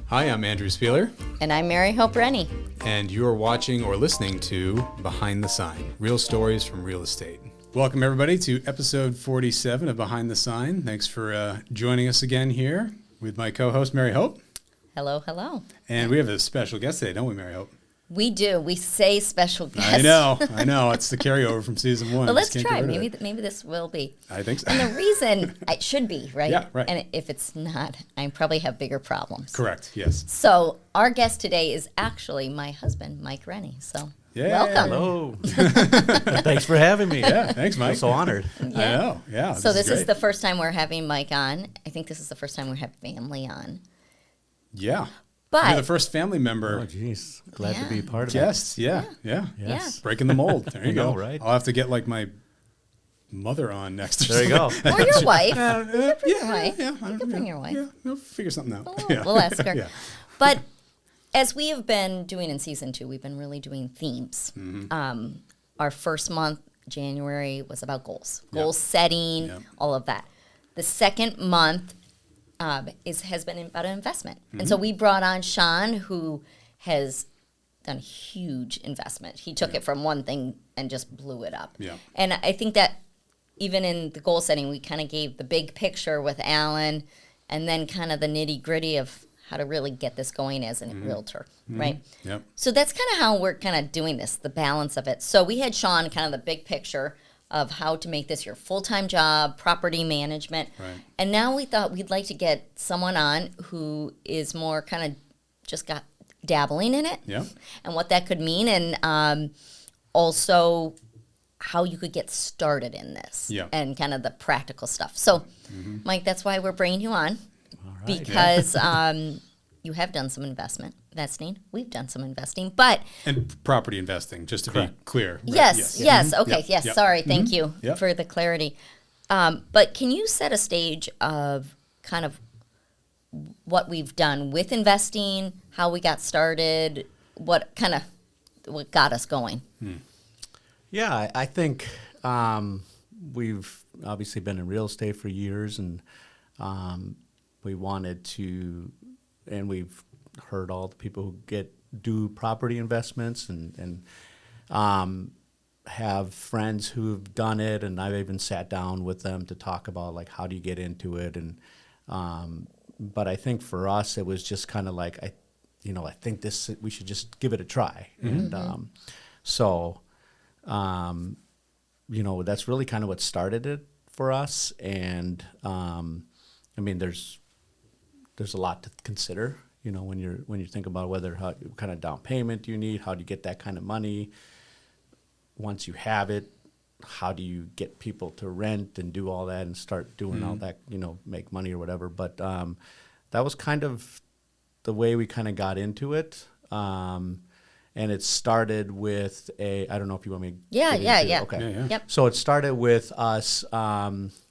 Hi, I'm Andrew Spieler. And I'm Mary-Hope Rennie. And you're watching or listening to Behind the Sign, Real Stories from Real Estate. Welcome, everybody, to episode 47 of Behind the Sign. Thanks for joining us again here with my co-host, Mary-Hope. Hello, hello. And we have a special guest today, don't we, Mary-Hope? We do. We say special guest. I know. It's the carryover from season one. Well, let's try. Maybe this will be. I think so. And the reason it should be, right? Yeah, right. And if it's not, I probably have bigger problems. Correct, yes. So our guest today is actually my husband, Mike Rennie. So welcome. Hello. Thanks for having me. Yeah, thanks, Mike. I'm so honored. I know, yeah. So this is great. the first time we're having Mike on. I think this is the first time we have family on. Yeah. But You're the first family member. Oh, geez. Glad to be part of Yes, yeah. Yes. Breaking the mold. There you I go. know, right? I'll have to get like my mother on next. Or There you go. or your wife. Yeah, your wife. yeah. You can bring your wife. Yeah, we'll figure something out. Oh, Yeah. we'll ask her. Yeah. But as we have been doing in season 2, we've been really doing themes. Our first month, January, was about goals, goal setting, all of that. The second month has been about an investment. And so we brought on Sean, who has done a huge investment. He took it from one thing and just blew it up. Yeah. And I think that even in the goal setting, we kind of gave the big picture with Alan and then kind of the nitty gritty of how to really get this going as a realtor, right? Yep. So that's kind of how we're kind of doing this, the balance of it. So we had Sean kind of the big picture of how to make this your full-time job, property management. Right. And now we thought we'd like to get someone on who is more kind of just got dabbling in it Yeah. and what that could mean, and also how you could get started in this and kind of the practical stuff. So, Mike, that's why we're bringing you on. All right. Because you have done some investing. We've done some investing, but And property investing, just to be clear. Right? yes. Okay, Yep. yes. Yep. Sorry, thank you Yep. for the clarity. But can you set a stage of kind of what we've done with investing, how we got started, what got us going? Yeah, I think we've obviously been in real estate for years, and we wanted to, and we've heard all the people who do property investments and have friends who've done it, and I've even sat down with them to talk about like how do you get into it, and but I think for us it was just kind of like I think we should just give it a try, and so that's really kind of what started it for us, and I mean there's a lot to consider, when you think about what kind of down payment do you need, how do you get that kind of money. Once you have it, how do you get people to rent and do all that and start doing all that, make money or whatever. But that was kind of the way we kind of got into it. And it started with I don't know if you want me to Yeah. Okay. Yeah. Yep. So it started with us,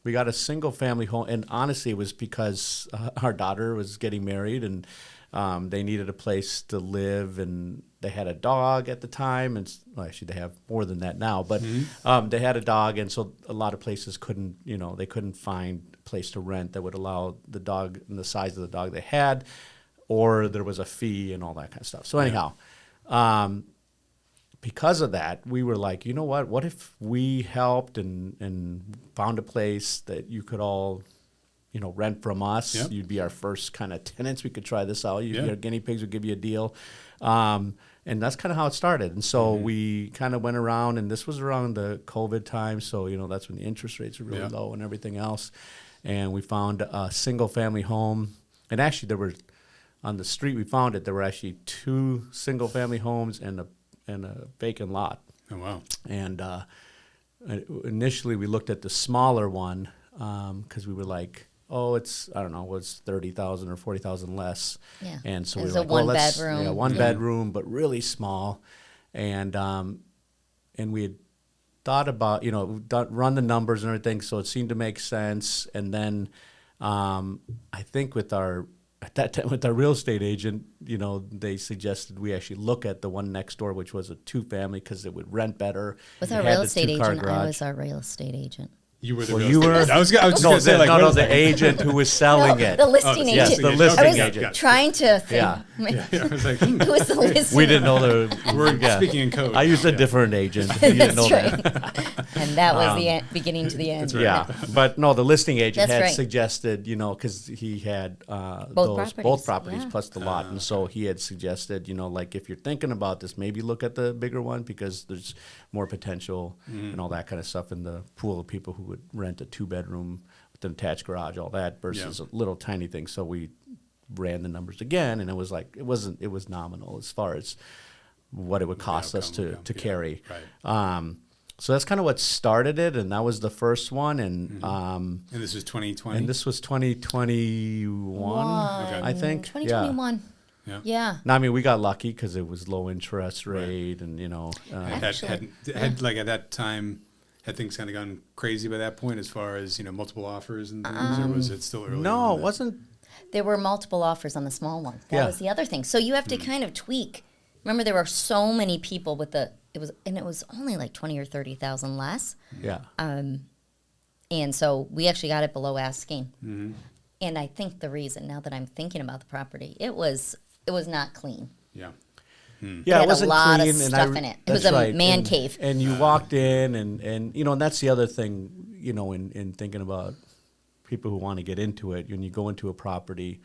we got a single family home, and honestly it was because our daughter was getting married, and they needed a place to live, and they had a dog at the time, and actually they have more than that now, but they had a dog, and so a lot of places they couldn't find a place to rent that would allow the dog and the size of the dog they had, or there was a fee and all that kind of stuff. So anyhow, because of that, we were like, what if we helped and found a place that you could all rent from us. Yep. You'd be our first kind of tenants. We could try this out. Your guinea pigs would give you a deal. And that's kind of how it started. And so we kind of went around, and this was around the COVID time. So, that's when the interest rates were really low and everything else. And we found a single family home. And actually on the street we found it, there were actually 2 single family homes and a vacant lot. Oh, wow. And initially we looked at the smaller one because we were like, it's was 30,000 or 40,000 less. Yeah. And so It we was were a like, one-bedroom. Yeah, one bedroom, but really small. And we had thought about, run the numbers and everything, so it seemed to make sense. And then I think at that time with our real estate agent, they suggested we actually look at the one next door, which was a 2-family because it would rent better. With It our had real the estate 2-car agent, I garage. was our real estate agent. You were the Well, real you estate were- agent. I was going No, to say, like, no, what no, is the that? agent who was selling No, it. the listing yes, agent. the agent. listing I was agent. trying to think. Yeah. Yeah, I was like, hmm. Who was the listing? We didn't know the. We're yeah. speaking in code. I used a Yeah. different agent. You didn't know That's that. right. And that was the beginning to the end. That's right. Yeah, but no, the listing agent That's had right. suggested, because he had Both both properties, properties yeah. plus the lot, and so he had suggested, like if you're thinking about this, maybe look at the bigger one because there's more potential and all that kind of stuff in the pool of people who would rent a 2-bedroom with an attached garage, all that versus a little tiny thing. So we ran the numbers again, and it was nominal as far as what it would cost us to carry. Right. So that's kind of what started it, and that was the first one, and And this was 2020? and this was 2021, I think. 2021. Yeah. Yeah. No, I mean we got lucky because it was low interest rate, and Actually- Had like at that time, had things kind of gone crazy by that point as far as, multiple offers and things, or was it still early? no, on it that? wasn't. There were multiple offers on the small one. That Yeah. was the other thing. So you have to kind of tweak. Remember, there were so many people with it was only like 20 or 30,000 less. Yeah, And so we actually got it below asking. Mm-hmm. And I think the reason, now that I'm thinking about the property, it was not clean. Yeah. yeah, had it a wasn't lot of clean, and stuff in it. It was that's a right, man and- cave. And you walked in, and and that's the other thing, in thinking about people who want to get into it. When you go into a property,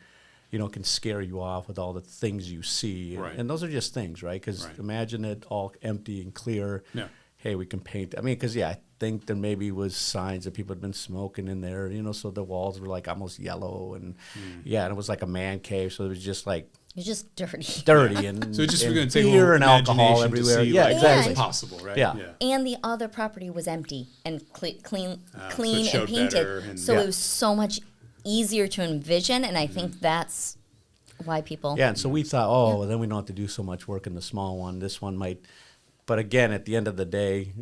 it can scare you off with all the things you see, Right. and those are just things, right? Because Right. imagine it all empty and clear. Yeah. Hey, we can paint. I mean, because I think there maybe was signs that people had been smoking in there, so the walls were like almost yellow, and and it was like a man cave, so it was just like It was just dirty. dirty and So it's just and going to take a beer little and alcohol imagination to everywhere. see Yeah, like, exactly. what's possible, right? Yeah. And the other property was empty and clean so it showed and painted. better and- So Yeah. it was so much easier to envision, and I think that's why people. Yeah, and so we thought, well, then we don't have to do so much work in the small one. This one might, but again, at the end of the day,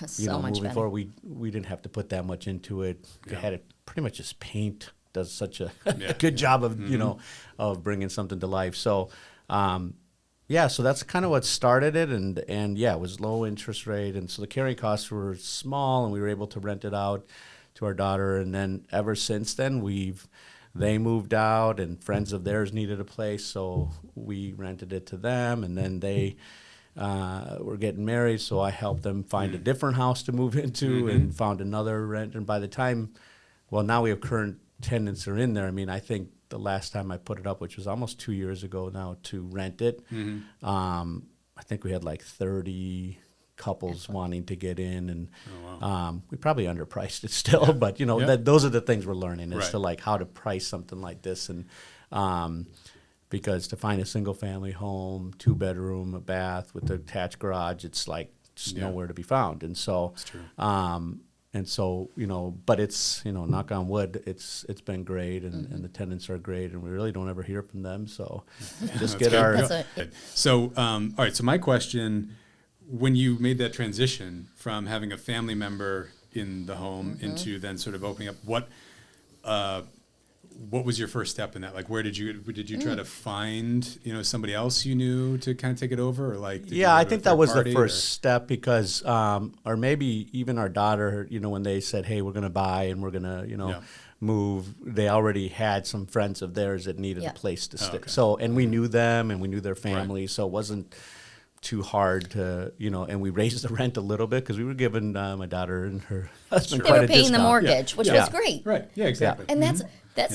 So much moving better. forward, we didn't have to put that much into it. We Yeah. had it pretty much just paint does such a Yeah. good job of of bringing something to life. So, so that's kind of what started it, and it was low interest rate, and so the carrying costs were small, and we were able to rent it out to our daughter, and then ever since then they moved out, and friends of theirs needed a place, so we rented it to them, and then they were getting married, so I helped them find a different house to move into and found another rent. And by the time, now we have current tenants are in there. I mean, I think the last time I put it up, which was almost 2 years ago now, to rent it, I think we had like 30 couples wanting to get in, and we probably underpriced it still, but those are the things we're learning as Right. to like how to price something like this, and because to find a single family home, 2-bedroom, a bath with an attached garage, it's like just nowhere to be found, and so That's true. but it's knock on wood, it's been great, and the tenants are great, and we really don't ever hear from them, so just That's get good. our That's a- Good. So, all right. So my question, when you made that transition from having a family member in the home into then sort of opening up, what was your first step in that? Like, where did you try to find, somebody else you knew to kind of take it over, or like? did you go I to a think that third was the party, first or- step because, or maybe even our daughter, when they said, hey, we're going to buy and we're going to, Yeah. move, they already had some friends of theirs that needed Yeah. a place to stay. okay. So, and we knew them and we knew their family, so it wasn't too hard to, and we raised the rent a little bit because we were giving my daughter and her husband They quite were a paying the discount. mortgage, which Yeah. was great. Right. Yeah. Exactly. And that's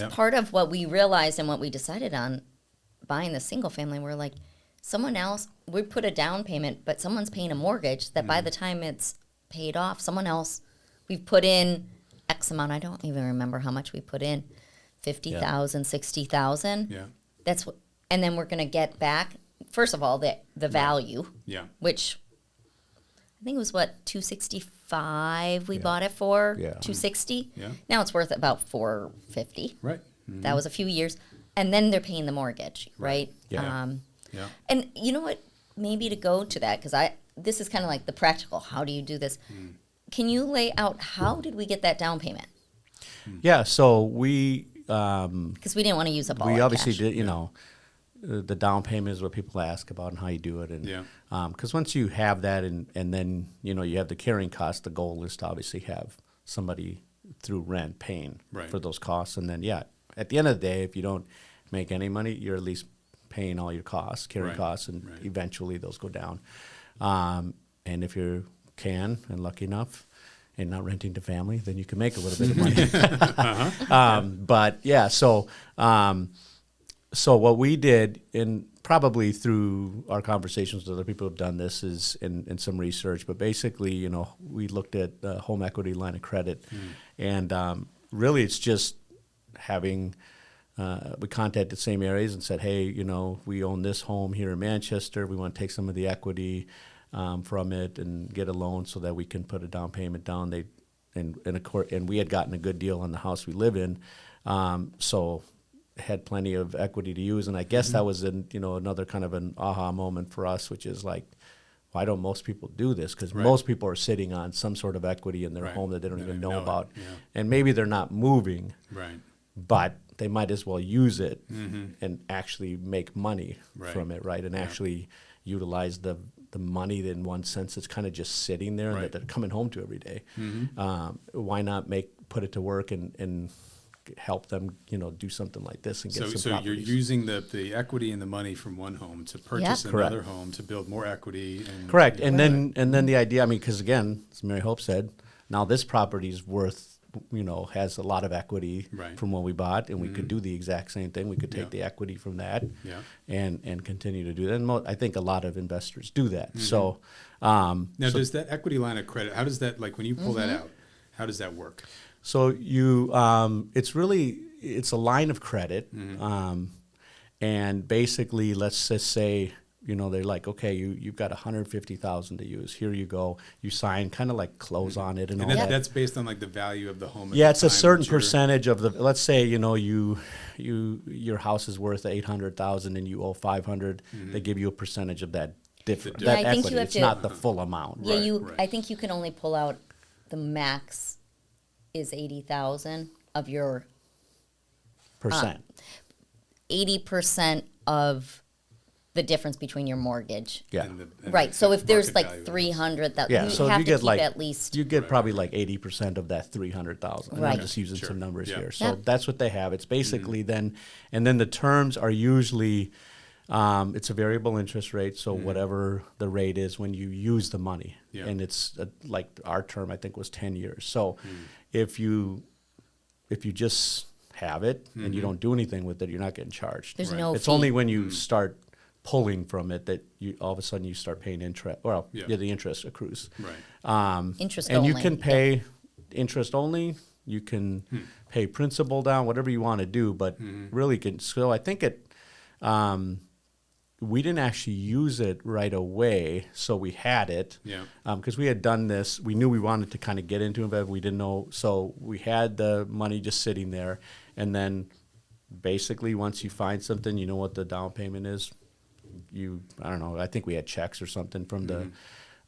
Yeah. part of what we realized and what we decided on buying the single family. We're like, someone else, we put a down payment, but someone's paying a mortgage that by the time it's paid off, someone else, we've put in X amount. I don't even remember how much we put in, 50,000, 60,000. Yeah. That's what, and then we're going to get back, first of all, the value, Yeah. which I think it was what, 265 we bought it for, Yeah. 260. Yeah. Now it's worth about 450. Right. That was a few years, and then they're paying the mortgage, right? Yeah. Yeah. And you know what? Maybe to go to that, because this is kind of like the practical. How do you do this? Can you lay out how did we get that down payment? Yeah, so we, Because we didn't want to use up all we our obviously cash. did, the down payment is what people ask about and how you do it. And Yeah. because once you have that and then, you have the carrying cost, the goal is to obviously have somebody through rent paying Right. for those costs. And then, at the end of the day, if you don't make any money, you're at least paying all your costs, carrying Right. costs, and Right. eventually those go down. And if you can and lucky enough and not renting to family, then you can make a little bit of money. But yeah, so what we did, and probably through our conversations with other people who've done this, is in some research, but basically, we looked at the home equity line of credit, and really it's just having, we contacted the same areas and said, hey, we own this home here in Manchester. We want to take some of the equity from it and get a loan so that we can put a down payment down. And we had gotten a good deal on the house we live in, so had plenty of equity to use. And I guess that was another kind of an aha moment for us, which is like, why don't most people do this? Because most people are sitting on some sort of equity in their home that they don't even know about, and maybe they're not moving, but they might as well use it and actually make money from it, right? And actually utilize the money that in one sense it's kind of just sitting there and that they're coming home to every day. Why not put it to work and help them, do something like this and get some So you're properties. using the equity and the money from one home to purchase another home to build more equity. And, Correct. And then the idea, because again, as Mary-Hope said, now this property is worth, has a lot of equity from when we bought, and we could do the exact same thing. We could take the equity from that and continue to do that. And I think a lot of investors do that. So now, does that equity line of credit, how does that, like when you pull that out, how does that work? So it's a line of credit, and basically, let's just say, they're like, okay, you've got $150,000 to use. Here you go. You sign, kind of like close on it and all that. That's based on like the value of the home. Yeah, it's a certain percentage of the. Let's say your house is worth $800,000 and you owe $500. They give you a percentage of that difference. Yeah, That I think equity. you have It's to- not the full amount. Yeah, I think you can only pull out the max is 80,000 of your Percent. 80% of the difference between your mortgage. Yeah. Right. So if there's market like value. 300,000, Yeah, you so have if you to get keep like at least. you get probably like 80% of that 300,000. Right. I'm just using Sure. some numbers Yeah. here. So Yeah. that's what they have. It's basically then, and then the terms are usually, it's a variable interest rate. So whatever the rate is when you use the money, and it's like our term I think was 10 years. So if you just have it and you don't do anything with it, you're not getting charged. There's no It's fee. only when you start pulling from it that you all of a sudden you start paying interest. Well, the interest accrues. Right. Interest And only. you can pay interest only. You can pay principal down, whatever you want to do, but really can. So I think we didn't actually use it right away, so we had it. Yeah. Because we had done this, we knew we wanted to kind of get into it, but we didn't know. So we had the money just sitting there, and then basically once you find something, you know what the down payment is. I don't know. I think we had checks or something from the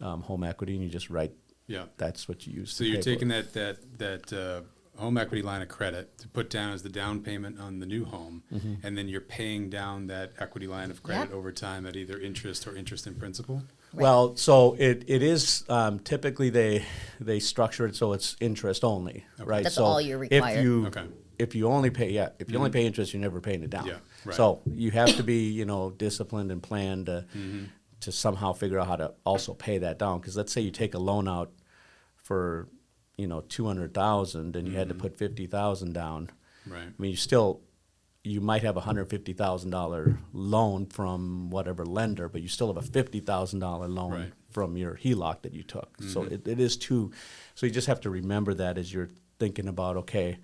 home equity, and you just write. Yeah. That's what you use. So you're taking that home equity line of credit to put down as the down payment on the new home, and then you're paying down that equity line of credit over time at either interest or interest in principal. Well, so it is typically they structure it so it's interest only, right? That's so all you're required. If you only pay if you only pay interest, you're never paying it down. Yeah, right. So you have to be disciplined and plan to somehow figure out how to also pay that down. Because let's say you take a loan out for $200,000 and you had to put $50,000 down. Right. I mean, you might have a $150,000 loan from whatever lender, but you still have a $50,000 loan from your HELOC that you took. So it is two. So you just have to remember that as you're thinking about, okay,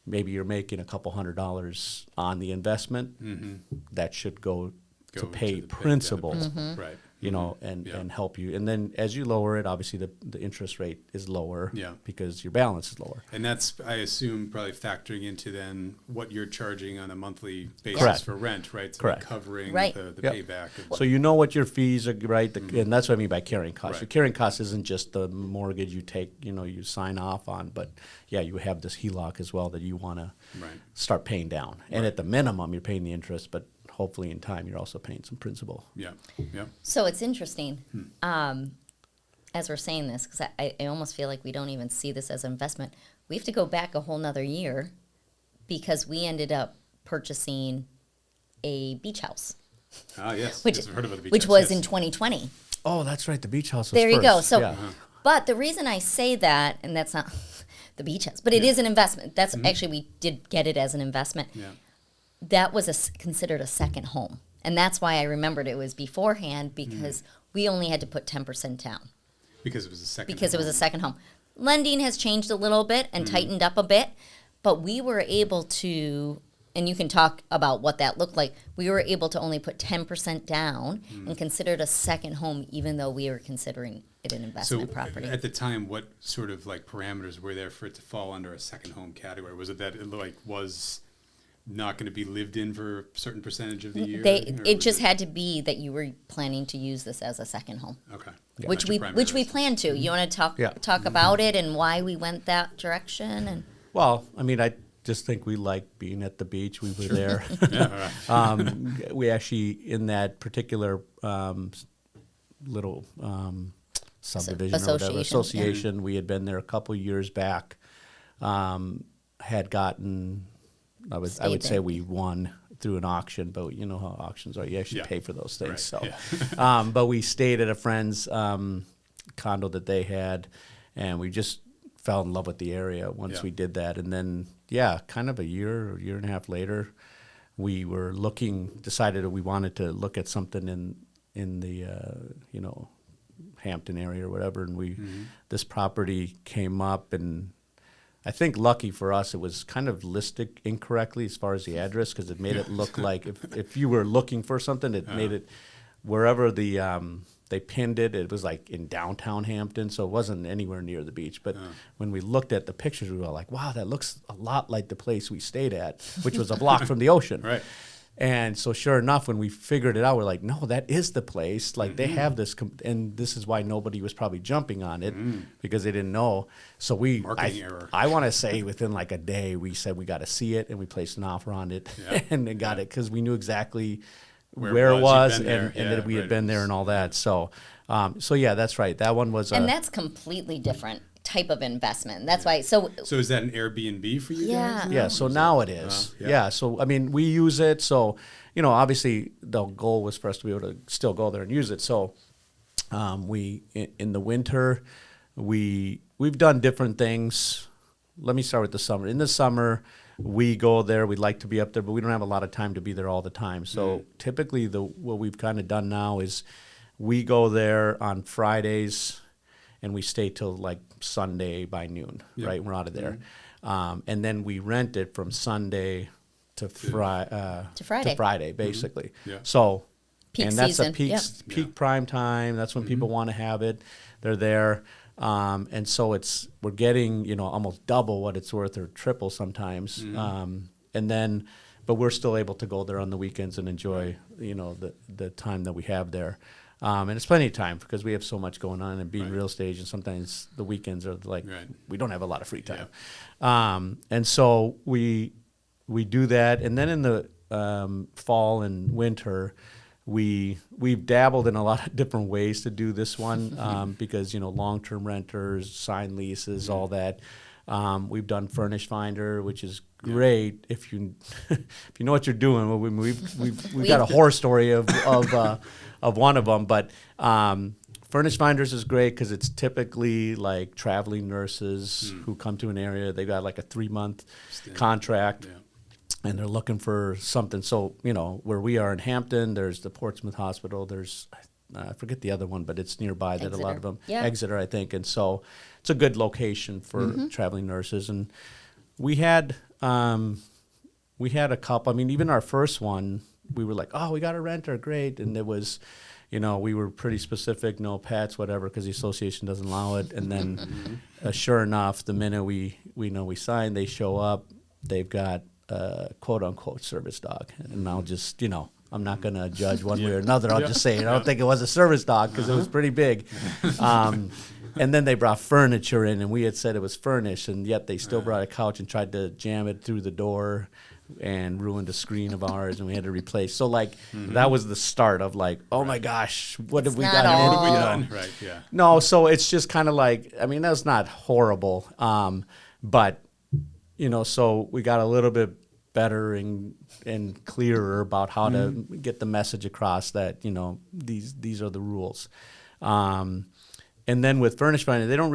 maybe you're making a couple $100 on the investment. That should go to pay principal. Right. And help you. And then as you lower it, obviously the interest rate is lower because your balance is lower. And that's, I assume, probably factoring into then what you're charging on a monthly basis Correct. for rent, right? So Correct. covering Right. the Yep. payback. So you know what your fees are, right? And that's what I mean by carrying costs. Right. Your carrying cost isn't just the mortgage you take, you sign off on, but you have this HELOC as well that you want to start paying down. And at the minimum, you're paying the interest, but hopefully in time you're also paying some principal. Yeah. So it's interesting. as we're saying this, because I almost feel like we don't even see this as an investment, we have to go back a whole nother year because we ended up purchasing a beach house. Ah, yes. Which, Yes, I've heard about the beach which house, was yes. in 2020. Oh, that's right. The beach house was There you first. go. So, Yeah. but the reason I say that, and that's not the beach house, but it is an investment. That's actually, we did get it as an investment. Yeah. That was considered a second home. And that's why I remembered it was beforehand, because we only had to put 10% down Because it was a second. because it was a home. second home. Lending has changed a little bit and tightened up a bit, but we were able to, and you can talk about what that looked like, we were able to only put 10% down and consider it a second home, even though we were considering it an So investment property. at the time, what sort of like parameters were there for it to fall under a second home category? Was it that it like was not going to be lived in for a certain percentage of the year? or It was just had to be that you were planning to use this as a second home, Okay. which Not your we primary which we residence. plan to. You want to talk Yeah. talk about it and why we went that direction? And Well, I mean, I just think we like being at the beach. We were there. Yeah, all right. We actually, in that particular little subdivision or whatever, association, we had been there a couple years back, had gotten, I would Stayed say there. we won through an auction, but you know how auctions are. You actually Yeah. pay for those things. Right, So, but we stayed at a friend's condo that they had, and we just fell in love with the area once Yeah. we did that. And then, yeah, kind of a year and a half later, we were decided that we wanted to look at something in the Hampton area or whatever, and this property came up, and I think lucky for us, it was kind of listed incorrectly as far as the address, because it made it look like if you were looking for something, it made it wherever they pinned it. It was like in downtown Hampton, so it wasn't anywhere near the beach. But when we looked at the pictures, we were like, wow, that looks a lot like the place we stayed at, which was a block from the ocean. Right. And so sure enough, when we figured it out, we're like, no, that is the place. Like they have this, and this is why nobody was probably jumping on it, because they didn't know. So Marketing error. I want to say within like a day, we said we got to see it, and we placed an offer on it, Yeah. and then got it because we knew exactly Where where it it was, was, you'd been and there. that we Yeah, had right. been there and all that. So, so yeah, that's right. That one was. and that's completely different type of investment. That's why. So So is that an Airbnb for you Yeah. guys? now? Yeah, so now it is. yeah. Yeah, so I mean, we use it. So, obviously, the goal was for us to be able to still go there and use it. So, we in the winter, we've done different things. Let me start with the summer. In the summer, we go there. We like to be up there, but we don't have a lot of time to be there all the time. So typically, what we've kind of done now is we go there on Fridays, and we stay till like Sunday by noon. Yeah. Right, we're out of there, and then we rent it from Sunday to Friday, basically. Yeah. So, Peak and that's season, a peak yep. peak prime time. That's when people want to have it. They're there. And so we're getting, almost double what it's worth or triple sometimes. And then, but we're still able to go there on the weekends and enjoy, the time that we have there. And it's plenty of time because we have so much going on and being Right. real estate, and sometimes the weekends are like, Right. we don't have a lot of free time. And so we do that. And then in the fall and winter, we've dabbled in a lot of different ways to do this one because long-term renters, signed leases, all that. We've done Furnish Finder, which is great if you if you know what you're doing. Well, we've got a horror story of one of them, but Furnish Finders is great because it's typically like traveling nurses who come to an area. They got like a 3-month contract. Yeah. And they're looking for something. So, where we are in Hampton, there's the Portsmouth Hospital. There's, I forget the other one, but it's nearby that a lot of them, Yeah. Exeter, I think. And so it's a good location for traveling nurses. And we had a couple. I mean, even our first one, we were like, oh, we got a renter, great. And it was, we were pretty specific, no pets, whatever, because the association doesn't allow it. And then sure enough, the minute we sign, they show up, they've got quote unquote service dog. And I'll just, I'm not going to judge one way or another. I'll just say, I don't think it was a service dog because it was pretty big. And then they brought furniture in, and we had said it was furnished, and yet they still brought a couch and tried to jam it through the door. and ruined a screen of ours, and we had to replace. So like that was the start of like, oh my gosh, what have we not got? all- What have we You know? done? Right. Yeah. No, so it's just kind of like, I mean, that's not horrible, but so we got a little bit better and clearer about how to get the message across that these are the rules. And then with furnish finding, they don't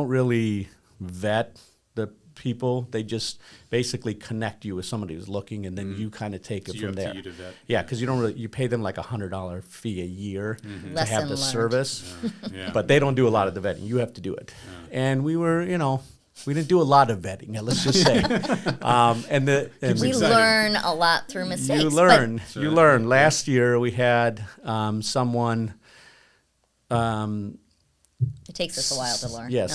really vet the people. They just basically connect you with somebody who's looking, and then you kind of take it you from have to there. you to vet. Yeah, because you pay them like $100 fee a year to Lesson have the learned. service, Yeah. but they don't do a lot of the vetting. You have to do it. And we were, we didn't do a lot of vetting. Let's just say, and We exciting. learn a lot through mistakes. you but learn. Sure. You learn. Last year we had someone. It takes us a while to learn. Yeah,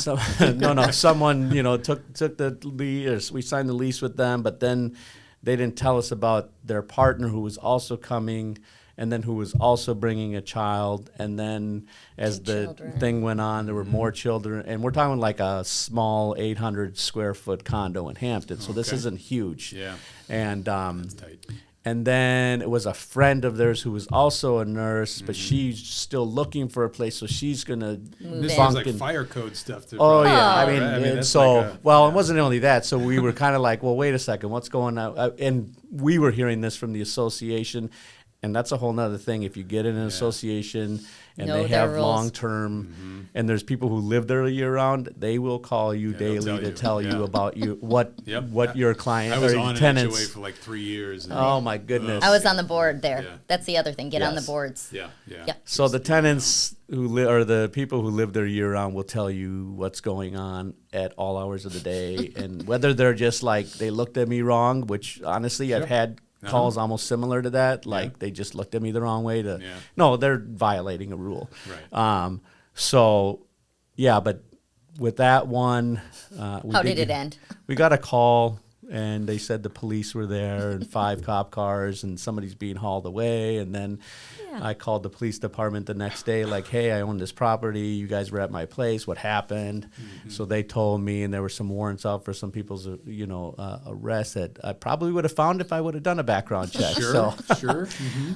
someone took the lease. We signed the lease with them, but then they didn't tell us about their partner who was also coming, and then who was also bringing a child. And then as Two the children. thing went on, there were more children, and we're talking like a small 800 square foot condo in Hampton. So this Okay. isn't huge. Yeah. And Tight. and then it was a friend of theirs who was also a nurse, but she's still looking for a place, so she's gonna This in. sounds like in. fire code stuff. To Oh probably- yeah, I right? mean, that's so like a- it wasn't only that. So we were kind of like, well, wait a second, what's going on? And we were hearing this from the association, and that's a whole nother thing. If you get in an association and Know they their have rules. long term, and there's people who live there year round, they will call you they'll daily tell to you. tell Yeah. you about what Yep. your client I was or on an HOA tenants. for like 3 years. And, Oh my goodness! I was on the board there. Yeah. That's the other thing. Get on the Yes. boards. yeah. Yeah. So the tenants who live, or the people who live there year round, will tell you what's going on at all hours of the day, and whether they're just like they looked at me wrong, which honestly I've had calls almost similar to that, like they just looked at me the wrong way. No, they're violating a rule. Right. So yeah, but with that one, How did it end? We got a call. And they said the police were there and 5 cop cars and somebody's being hauled away. And then I called the police department the next day, like, hey, I own this property. You guys were at my place. What happened? So they told me, and there were some warrants out for some people's, arrest that I probably would have found if I would have done a background check. Sure. So, Sure.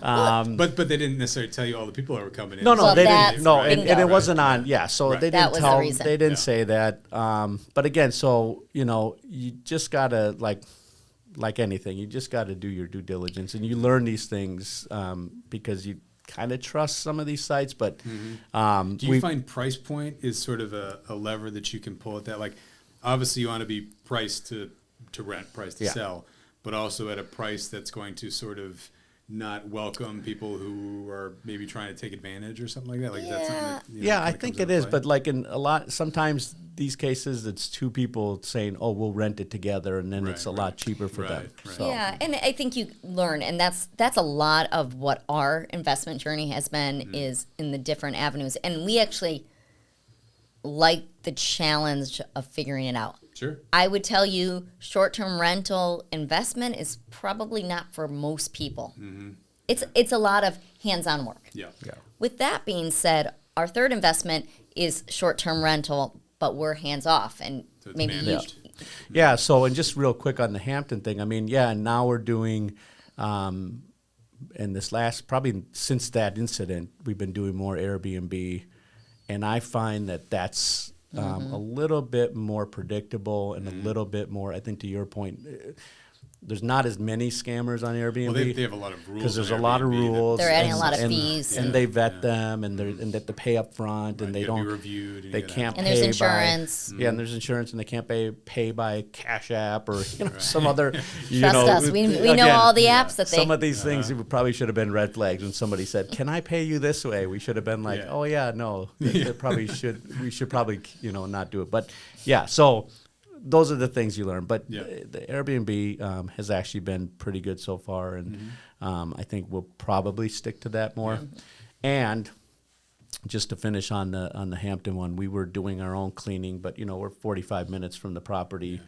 But they didn't necessarily tell you all the people that were coming in. no, Well, they that's didn't. No, and bingo. it wasn't on. Yeah, so Right. they That didn't was the tell. reason. They didn't Yeah. say that. But again, so you just gotta like anything, you just gotta do your due diligence, and you learn these things because you kind of trust some of these sites. But Do you find price point is sort of a lever that you can pull at that? Like, obviously, you want to be priced to rent, priced to Yeah. sell, but also at a price that's going to sort of not welcome people who are maybe trying to take advantage or something like that. Like, is that something that, yeah, I kinda think comes it into is. play? But like in a lot, sometimes these cases, it's 2 people saying, "Oh, we'll rent it together," and then Right, it's a right. lot cheaper for them. Right, right. So. Yeah, and I think you learn, and that's a lot of what our investment journey has been is in the different avenues, and we actually like the challenge of figuring it out. Sure. I would tell you, short-term rental investment is probably not for most people. It's a lot of hands-on work. Yeah. Yeah. With that being said, our third investment is short-term rental, but we're hands-off, and So it's maybe you. managed. Yeah. So, and just real quick on the Hampton thing. I mean, yeah. Now we're doing, and this last probably since that incident, we've been doing more Airbnb, and I find that that's a little bit more predictable and a little bit more. I think to your point. There's not as many scammers on Airbnb. Well, they have a lot of rules. Because there's on a lot of Airbnb that- rules. They're adding a and- lot of and- fees. and Yeah, they vet yeah. them, and they and they have to pay up front, and Right, they you gotta don't. be reviewed, and They you gotta can't have- And there's pay insurance. By, yeah, and there's insurance, and they can't pay by Cash App or some other. You Trust know, us. We know again, all the apps that they. Some of these things probably should have been red flags when somebody said, "Can I pay you this way?" We should have been like, Yeah. "Oh yeah, no, they probably should. We should probably not do it." But yeah, so. Those are the things you learn, but Yeah. the Airbnb has actually been pretty good so far, and I think we'll probably stick to that more. And just to finish on the Hampton one, we were doing our own cleaning, but we're 45 minutes from the property,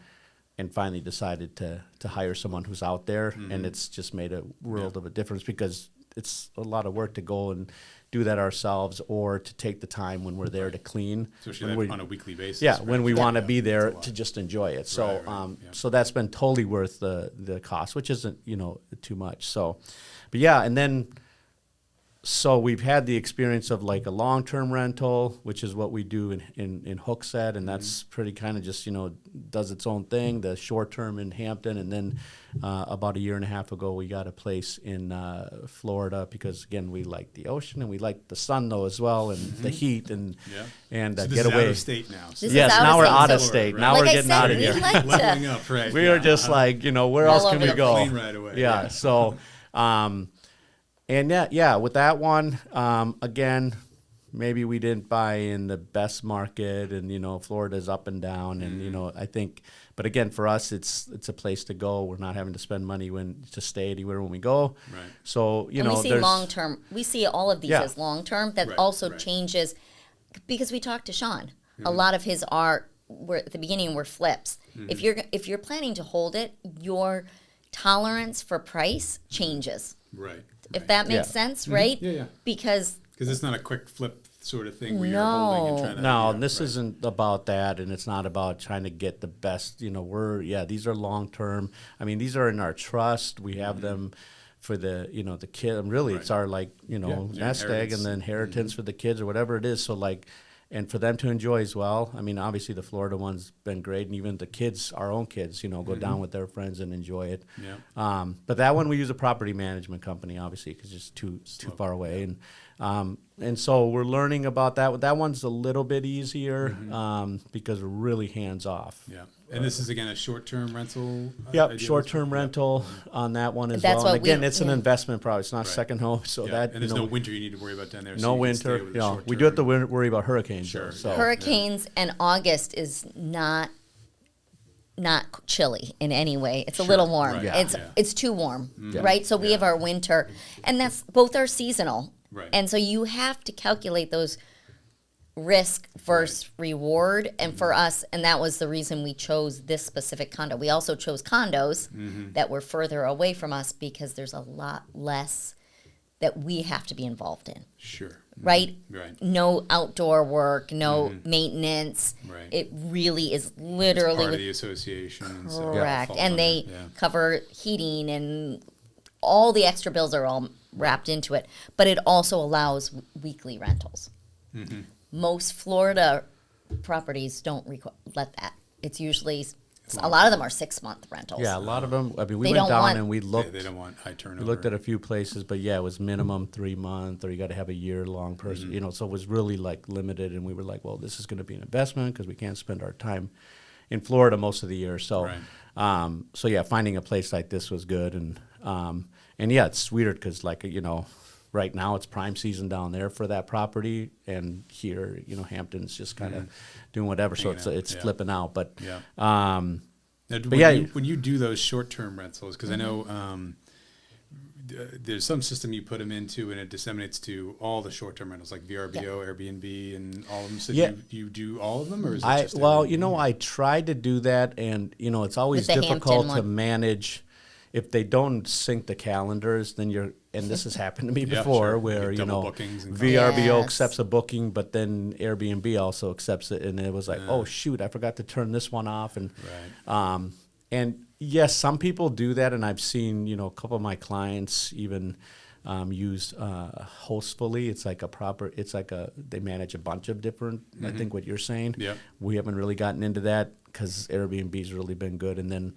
and finally decided to hire someone who's out there, and it's just made a world of a difference because it's a lot of work to go and do that ourselves or to take the time when we're there to clean. Especially on a weekly basis. Yeah, right? when we want to be there That's a to lot. just enjoy it. So Right. Yeah. so that's been totally worth the cost, which isn't, too much. So, but yeah, and then so we've had the experience of like a long-term rental, which is what we do in Hooksett, and that's pretty kind of just, does its own thing. The short-term in Hampton, and then about a year and a half ago, we got a place in Florida because, again, we like the ocean and we like the sun, though, as well, and the heat and So this get is away. out of state now. So This Yes, is out now of we're state. out of So, state. right. Now like we're I getting said, out of we here. like leveling to. up, right? We are just like, where else All can over we the go? Clean right away. Yeah. So, and with that one, again, maybe we didn't buy in the best market, and Florida's up and down, and I think, but again, for us, it's a place to go. We're not having to spend money to stay anywhere when we go. Right. So And we see long term. We see all of these Yeah. as long term. That Right, also right. changes because we talked to Sean. A lot of his art were at the beginning were flips. If you're planning to hold it, your tolerance for price changes. Right. If that makes Yeah. sense, right? Yeah, yeah. Because Because it's not a quick flip sort of thing where No. you're holding and trying to. No, yeah, this right. isn't about that, and it's not about trying to get the best. These are long term. I mean, these are in our trust. We have them for the kid. And really, it's Right. our Yeah, nest egg inheritance. and the inheritance for the kids or whatever it is. So and for them to enjoy as well. I mean, obviously the Florida one's been great, and even the kids, our own kids, go down with their friends and enjoy it. Yeah. But that one we use a property management company, obviously, because it's too far away, and so we're learning about that. That one's a little bit easier because we're really hands off. Yeah. And this is again a short-term rental. Yep, idea? short-term rental on that one as That's well. what And again, we- it's an yeah. investment probably. It's not Right. second home, so Yeah. that And there's no winter you need to worry about down there. so no you can stay winter. with the short We do have to term. worry about hurricanes. Sure. Though, so. hurricanes and August is not chilly in any way. It's a little warm. right, Yeah. It's too warm, Yeah. right? So we have our winter, and that's both are seasonal. Right. And so you have to calculate those risk versus reward. And for us, and that was the reason we chose this specific condo. We also chose condos that were further away from us because there's a lot less that we have to be involved in. Sure. Right? Right. No outdoor work, no maintenance. Right. It really is It's literally part of the association. And so it correct. falls And under- they yeah. cover heating and all the extra bills are all wrapped into it. But it also allows weekly rentals. Mm-hmm. Most Florida properties don't let that. It's usually a lot of them are 6-month rentals. Yeah, a lot of them. I mean, we They went don't down want- and we They, looked. they don't want high turnover. We looked at a few places, but yeah, it was minimum 3 month, or you got to have a year-long person. So it was really limited. And we were like, well, this is going to be an investment because we can't spend our time in Florida most of the year. So, Right. so yeah, finding a place like this was good, and yeah, it's weird because right now it's prime season down there for that property, and here Hampton's just kind of doing whatever. So Hanging out, it's yeah. flipping out, but Yeah. Now, but when, yeah, when you do those short-term rentals, because I know there's some system you put them into, and it disseminates to all the short-term rentals, like VRBO, Airbnb, and all of them. So Yeah. you do all of them, or is it I just well, Airbnb? I tried to do that, and it's always With the difficult Hampton to one. manage if they don't sync the calendars. Then and this has happened to me Yeah, before, sure. where Get double bookings and VRBO Yes. accepts a booking, but then Airbnb also accepts it, and it was like, oh shoot, I forgot to turn this one off, and Right. and yes, some people do that, and I've seen a couple of my clients even use Hostfully. It's like they manage a bunch of different. I think what you're saying. Yep. We haven't really gotten into that because Airbnb's really been good, and then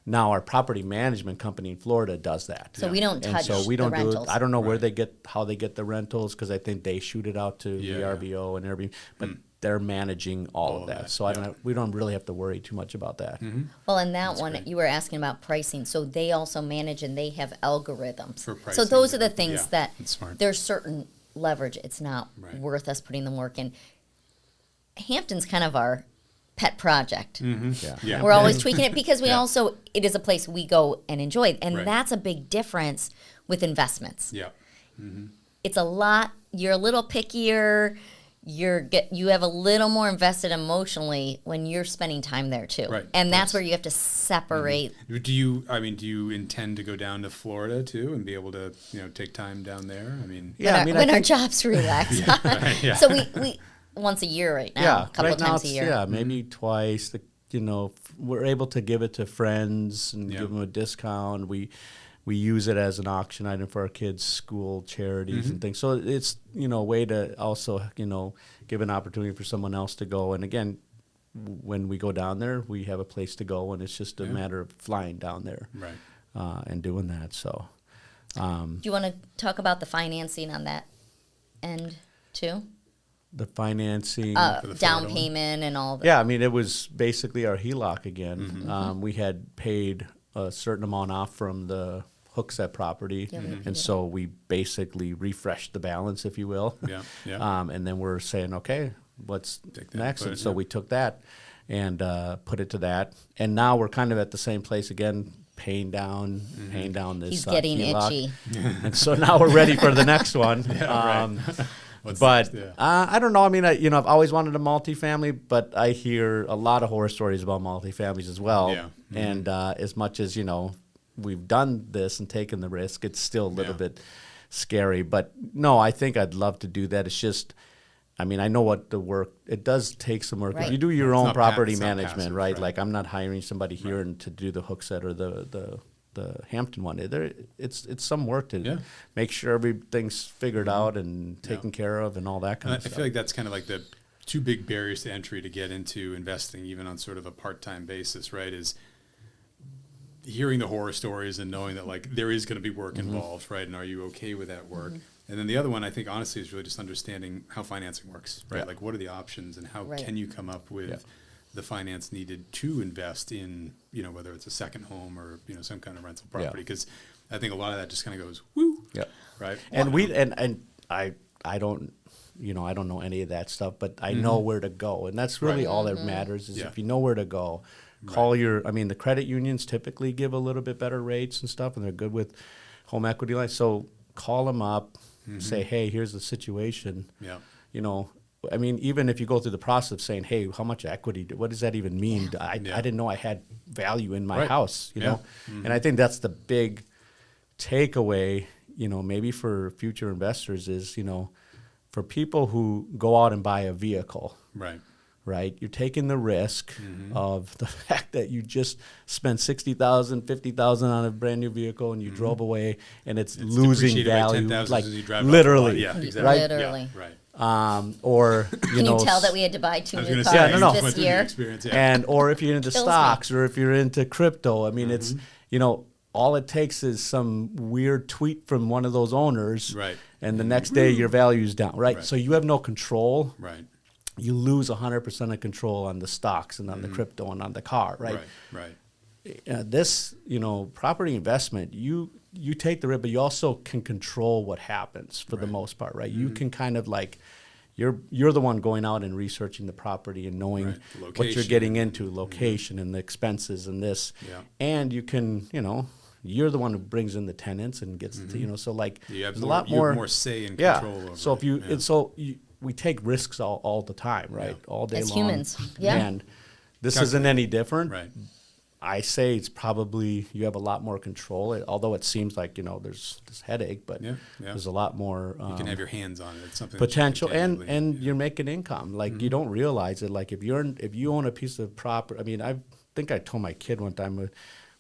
now our property management company in Florida does that. So we don't And touch so we the don't do it. rentals. I don't know where Right. how they get the rentals, because I think they shoot it out to Yeah. VRBO and Airbnb, but they're managing all of that. So we don't really have to worry too much about that. Well, and that one, great. you were asking about pricing. So they also manage and they have algorithms. For So pricing, those are the yeah. things Yeah, that that's smart. there's certain leverage. It's not Right. worth us putting the work in. Hampton's kind of our pet project. Yeah. Yeah. We're always tweaking it because we Yeah. also, it is a place we go and enjoy. And Right. that's a big difference with investments. Yeah. It's a lot, you're a little pickier. you have a little more invested emotionally when you're spending time there too. Right. And that's where you have to separate. Do you intend to go down to Florida too and be able to, take time down there? I mean, When our jobs relax. So we once a year right now, a couple right times a year. Yeah, maybe twice. We're able to give it to friends and give them a discount. We use it as an auction item for our kids' school charities and things. So it's, a way to also, give an opportunity for someone else to go. And again, when we go down there, we have a place to go, and it's just a matter of flying down there and doing that. So, do you want to talk about the financing on that end too? The financing, for the down payment and all that. Yeah, I mean, it was basically our HELOC again. We had paid a certain amount off from the Hookset property, and so we basically refreshed the balance, if you will. And then we're saying, okay, what's next? And so we took that and put it to that, and now we're kind of at the same place again, paying down this. He's getting HELOC. itchy, and so now we're ready for the next one. But I don't know. I mean, I've always wanted a multifamily, but I hear a lot of horror stories about multifamilies as well. Yeah. And as much as we've done this and taken the risk, it's still a little bit scary. But no, I think I'd love to do that. It's just, I mean, I know what the work. It does take some work. Right. You do your own property management, passive, right? Like I'm not hiring somebody here and to do the Hookset or the Hampton one. It's some work to make sure everything's figured out and taken care of and all that kind of stuff. I feel like that's kind of like the two big barriers to entry to get into investing, even on sort of a part-time basis, right? Is hearing the horror stories and knowing that like there is going to be work involved, right? And are you okay with that work? And then the other one, I think, honestly, is really just understanding how financing works, right? Like what are the options and how can you come up with the finance needed to invest in, whether it's a second home or, some kind of rental property. Because I think a lot of that just kind of goes, woo, right? And I don't, I don't know any of that stuff, but I know where to go. And that's really all that matters is if you know where to go, call the credit unions typically give a little bit better rates and stuff, and they're good with home equity lines. So call them up, say, hey, here's the situation. I mean, even if you go through the process of saying, hey, how much equity, what does that even mean? I didn't know I had value in my house, know? And I think that's the big takeaway, maybe for future investors is, for people who go out and buy a vehicle, right? You're taking the risk of the fact that you just spent $60,000, $50,000 on a brand new vehicle and you drove away and it's losing value, like literally, right? Literally. Or Can you tell that we had to buy 2 new cars this year? And or if you're into stocks or if you're into crypto, I mean, it's all it takes is some weird tweet from one of those owners, and the next day your value's down, right? So you have no control, You lose 100% of control on the stocks and on the crypto and on the car, right? This, property investment, you take the risk, but you also can control what happens for the most part, right? You can kind of like, you're the one going out and researching the property and knowing what you're getting into, location and the expenses and this, and you can, you're the one who brings in the tenants and gets, so like you have there's a lot more, you have more say and control over so if you, and so we take risks all the time, right? All day as long. humans, And this isn't any different. Right. I say it's probably you have a lot more control. Although it seems like there's this headache, but there's a lot more. You can have your hands on it. It's something potential, and you're making income. Like you don't realize it. Like if you own a piece of property. I mean, I think I told my kid one time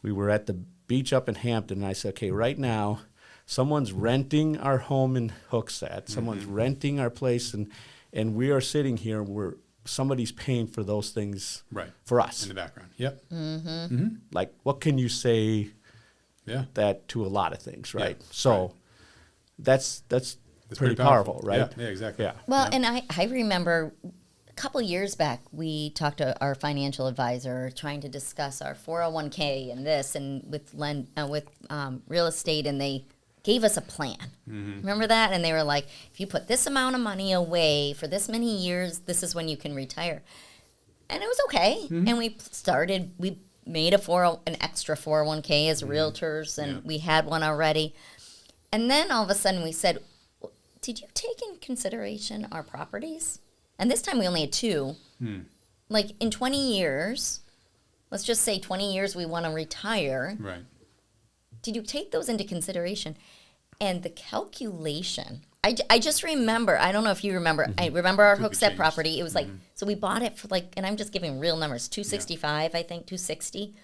we were at the beach up in Hampton, and I said, okay, right now, someone's renting our home in Hooksett. Someone's renting our place, and we are sitting here. Somebody's paying for those things for us in the background. Yep. Like, what can you say? That to a lot of things, right? So that's pretty powerful, right? Yeah, exactly. Yeah. Well, and I remember a couple years back, we talked to our financial advisor trying to discuss our 401k and this, and with real estate, and they gave us a plan. Remember that? And they were like, if you put this amount of money away for this many years, this is when you can retire. And it was okay. And we made an extra 401k as realtors, and we had one already. And then all of a sudden we said, did you take in consideration our properties? And this time we only had 2. Like in 20 years, let's just say 20 years we want to retire. Right. Did you take those into consideration? And the calculation, I just remember, I don't know if you remember, I remember our Hookstep property. It was like, so we bought it for like, and I'm just giving real numbers, 265, I think, 260.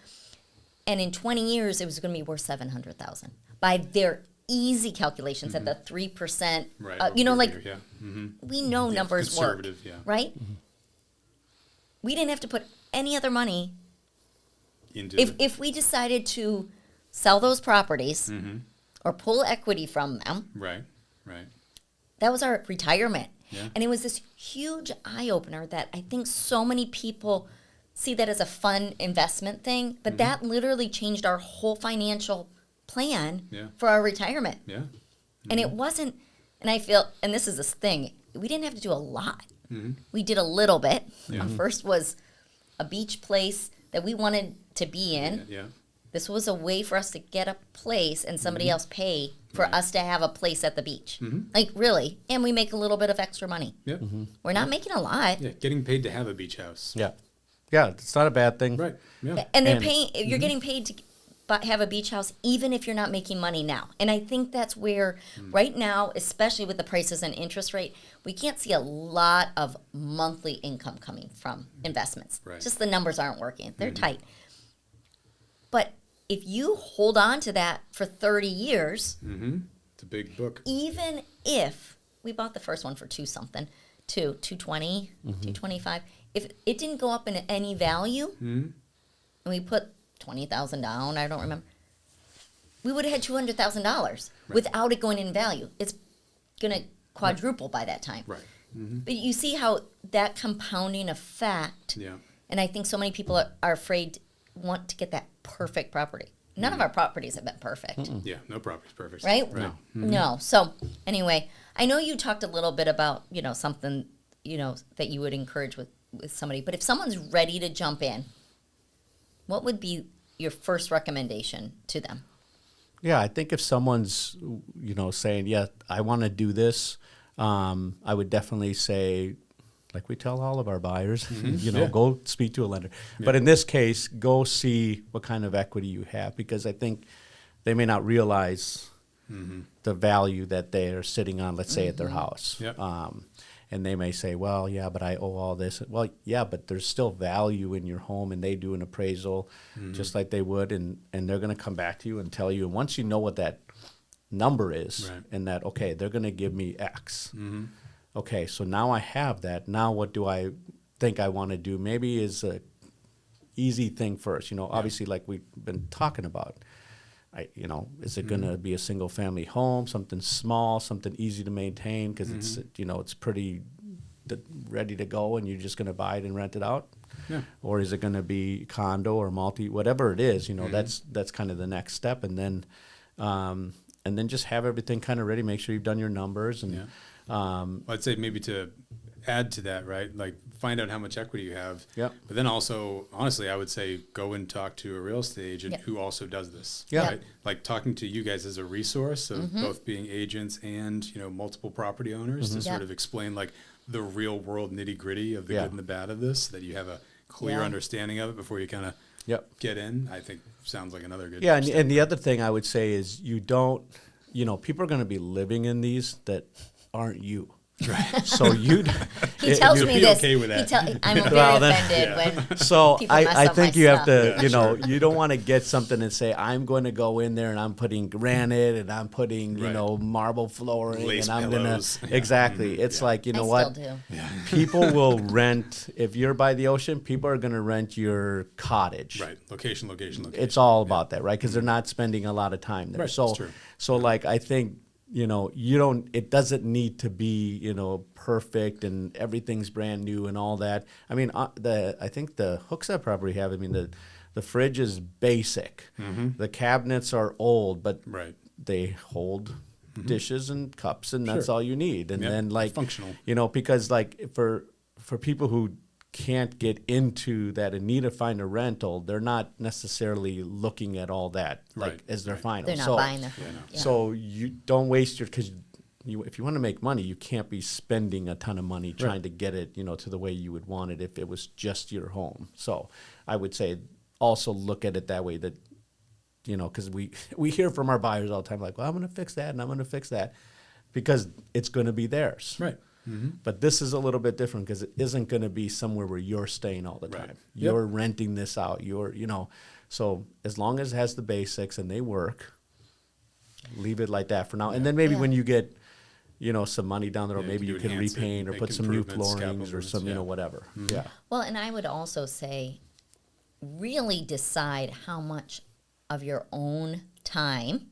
And in 20 years, it was going to be worth 700,000 by their easy calculations at the 3%. Right. You know, like, yeah. we know numbers work, right? We didn't have to put any other money. If we decided to sell those properties or pull equity from them, right. that was our retirement. Yeah. And it was this huge eye-opener that I think so many people see that as a fun investment thing, but that literally changed our whole financial plan for our retirement. Yeah. And it wasn't, and I feel, and this is this thing, we didn't have to do a lot. We did a little bit. Our first was a beach place that we wanted to be in. Yeah. This was a way for us to get a place and somebody else pay for us to have a place at the beach. Like, really. And we make a little bit of extra money. Yeah. We're not making a lot. Yeah. Getting paid to have a beach house. Yeah. Yeah, it's not a bad thing. Right. Yeah. And they're paying, you're getting paid to have a beach house even if you're not making money now. And I think that's where right now, especially with the prices and interest rate, we can't see a lot of monthly income coming from investments. Right. Just the numbers aren't working. They're tight. But if you hold on to that for 30 years, It's a big book. even if we bought the first one for 220, 225, if it didn't go up in any value, and we put 20,000 down, I don't remember, we would have had $200,000 without it going in value. It's going to quadruple by that time. Right. But you see how that compounding effect, Yeah. and I think so many people are afraid, want to get that perfect property. None of our properties have been perfect. Yeah. No property's perfect. Right? Right. No. So anyway, I know you talked a little bit about, something, that you would encourage with somebody, but if someone's ready to jump in, what would be your first recommendation to them? Yeah, I think if someone's, saying, yeah, I want to do this, I would definitely say, like we tell all of our buyers, go speak to a lender. Yeah. But in this case, go see what kind of equity you have, because I think they may not realize the value that they're sitting on, let's say, at their house. Yep. And they may say, well, yeah, but I owe all this. Well, yeah, but there's still value in your home, and they do an appraisal just like they would, and they're going to come back to you and tell you. And once you know what that number is, and that, okay, they're going to give me X. Okay, so now I have that. Now what do I think I want to do? Maybe is a easy thing first. Obviously, like we've been talking about, is it going to be a single family home, something small, something easy to maintain because it's it's pretty ready to go and you're just going to buy it and rent it out? Yeah. Or is it going to be condo or multi, whatever it is? That's kind of the next step, and then just have everything kind of ready. Make sure you've done your numbers and. I'd say maybe to add to that, right? Like find out how much equity you have. Yeah. But then also, honestly, I would say go and talk to a real estate agent who also does this. Yeah. Right? Like talking to you guys as a resource of both being agents and, multiple property owners to sort of explain like the real world nitty gritty of the good and the bad of this, that you have a clear understanding of it before you kind of get in. I think sounds like another good step. And the other thing I would say is you don't, people are going to be living in these that aren't you. Right. So he tells me this. Okay with that. I'm very offended when So people mess I up think my you stuff. have to, you don't want to get something and say, I'm going to go in there and I'm putting granite and I'm putting, marble flooring Lace and I'm going pillows. to, exactly. It's like, you know what? Still do. People will rent, if you're by the ocean, people are going to rent your cottage. Right. Location. It's all about that, right? Because they're not spending a lot of time there. Right. So, That's true. so like, I think, it doesn't need to be, perfect and everything's brand new and all that. I mean, I think the Hookstep property have, the fridge is basic. The cabinets are old, but they hold dishes and cups and that's all you need. And then like, functional, because like for people who can't get into that and need to find a rental, they're not necessarily looking at all that as their final. They're not buying their So you don't waste because if you want to make money, you can't be spending a ton of money trying to get it, to the way you would want it if it was just your home. So I would say also look at it that way, that, because we hear from our buyers all the time, like, well, I'm going to fix that and I'm going to fix that, because it's going to be theirs. Right. Mm-hmm. But this is a little bit different because it isn't going to be somewhere where you're staying all the time. Right. You're renting this out. So as long as it has the basics and they work, leave it like that for now. And then maybe when you get, some money down the road, maybe you can repaint or put some new floorings or some, whatever. Mm-hmm. Yeah. Well, and I would also say, really decide how much of your own time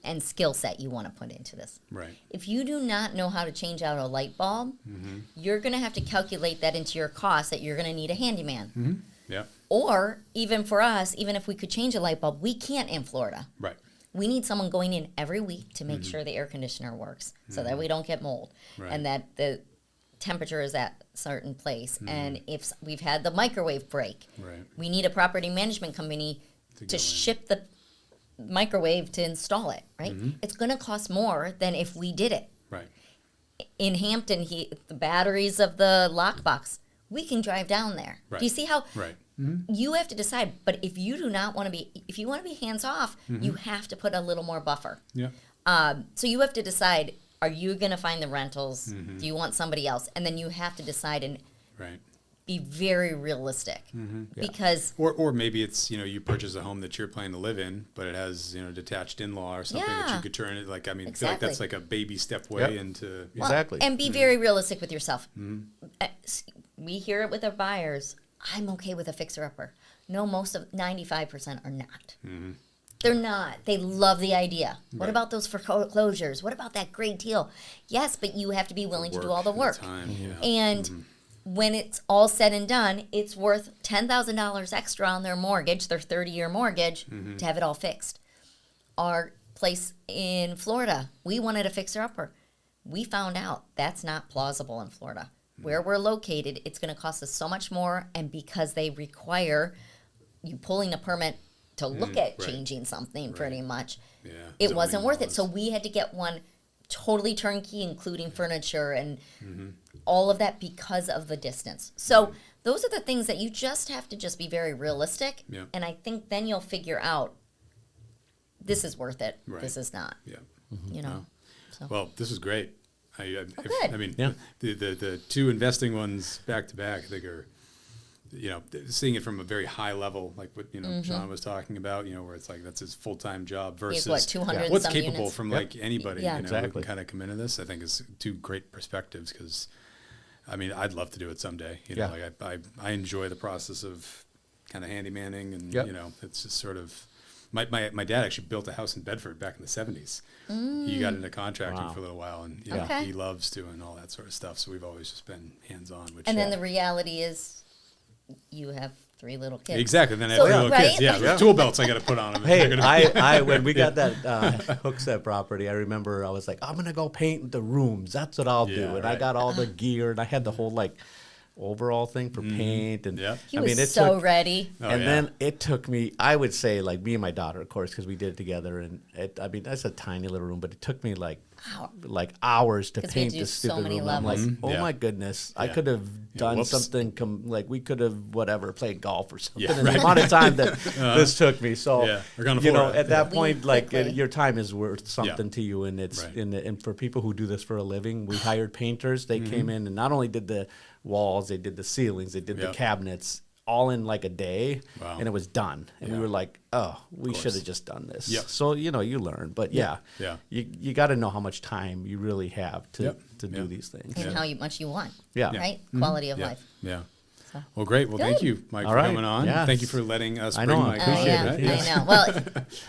and skill set you want to put into this. Right. If you do not know how to change out a light bulb, you're going to have to calculate that into your cost, that you're going to need a handyman. Mm-hmm. Yeah. Or even for us, even if we could change a light bulb, we can't in Florida. Right. We need someone going in every week to make sure the air conditioner works so that we don't get mold and that the temperature is at a certain place. And if we've had the microwave break, we need a property management company to ship the microwave to install it, right? It's going to cost more than if we did it. Right. In Hampton, the batteries of the lockbox, we can drive down there. Right. Do you see how Right. you have to decide? But if you do not want to be, if you want to be hands off, you have to put a little more buffer. Yeah. So you have to decide: are you going to find the rentals? Do you want somebody else? And then you have to decide and be very realistic, because or maybe it's you purchase a home that you're planning to live in, but it has detached in-law or something that you could turn it I feel like that's like a baby step way into and be very realistic with yourself. We hear it with our buyers. I'm okay with a fixer-upper. No, most of 95% are not. They're not. They love the idea. What about those foreclosures? What about that great deal? Yes, but you have to be willing to do all the work. And when it's all said and done, it's worth $10,000 extra on their mortgage, their 30-year mortgage, to have it all fixed. Our place in Florida, we wanted a fixer-upper. We found out that's not plausible in Florida. Where we're located, it's going to cost us so much more, and because they require you pulling a permit to look at changing something pretty much, it wasn't worth it. So we had to get one totally turnkey, including furniture and all of that, because of the distance. So those are the things that you just have to just be very realistic, and I think then you'll figure out, this is worth it, this is not. So. Well, this is great. Good. I mean, the two investing ones back to back, I think are, seeing it from a very high level, like what Sean was talking about, where it's like that's his full time job versus what, 200 what's some capable units? from like anybody, who exactly. can kind of come into this. I think is two great perspectives, because, I mean, I'd love to do it someday. Like I enjoy the process of kind of handymanning, and it's just sort of. My dad actually built a house in Bedford back in the 70s. He got into contracting for a little while, and he loves doing all that sort of stuff. So we've always just been hands-on. And then the reality is, you have 3 little kids. Exactly. Then I have 3 little kids. Yeah, tool belts I got to put on them. Hey, I when we got that Hookset property, I remember I was like, I'm gonna go paint the rooms. That's what I'll do. And I got all the gear, and I had the whole overall thing for paint, and he was so ready. Then it took me, I would say, like me and my daughter, of course, because we did it together, and that's a tiny little room, but it took me like hours to paint this stupid room. I'm like, oh my goodness, I could have done something we could have played golf or something in the amount of time that this took me. So at that point, your time is worth something to you, and it's and for people who do this for a living, we hired painters. They came in and not only did the walls, they did the ceilings, they did the cabinets, all in like a day, and it was done. And we were like, oh, we should have just done this. So you learn, but you got to know how much time you really have to do these things, and how much you want. Right, quality of life. Well, great. Well, thank you, Mike, for coming on. Thank you for letting us bring Mike on. I know. Well,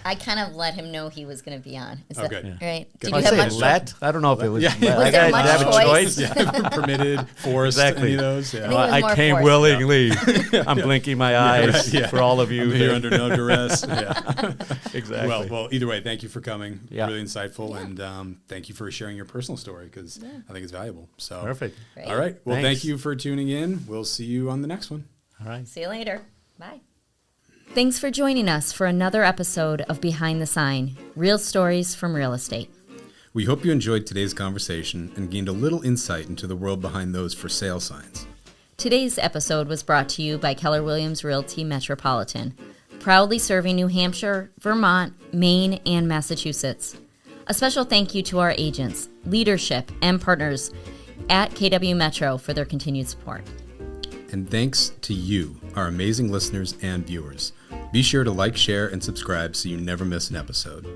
I kind of let him know he was going to be on. Okay. Right? Did you have much? I don't know if it was. Was there much choice? Permitted, forced, any of those. I came willingly. I'm blinking my eyes for all of you. I'm here under no duress. Exactly. Well, either way, thank you for coming. Really insightful, and thank you for sharing your personal story, because I think it's valuable. So perfect. Great. All right. Well, thank you for tuning in. We'll see you on the next one. All right. See you later. Bye. Thanks for joining us for another episode of Behind the Sign, Real Stories from Real Estate. We hope you enjoyed today's conversation and gained a little insight into the world behind those for sale signs. Today's episode was brought to you by Keller Williams Realty Metropolitan, proudly serving New Hampshire, Vermont, Maine, and Massachusetts. A special thank you to our agents, leadership, and partners at KW Metro for their continued support. And thanks to you, our amazing listeners and viewers. Be sure to like, share, and subscribe so you never miss an episode.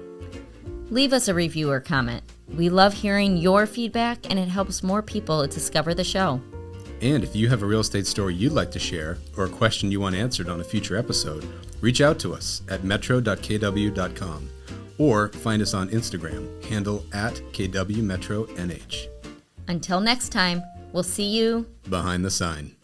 Leave us a review or comment. We love hearing your feedback, and it helps more people discover the show. And if you have a real estate story you'd like to share or a question you want answered on a future episode, reach out to us at metro.kw.com or find us on Instagram, handle at KWMetroNH. Until next time, we'll see you behind the sign.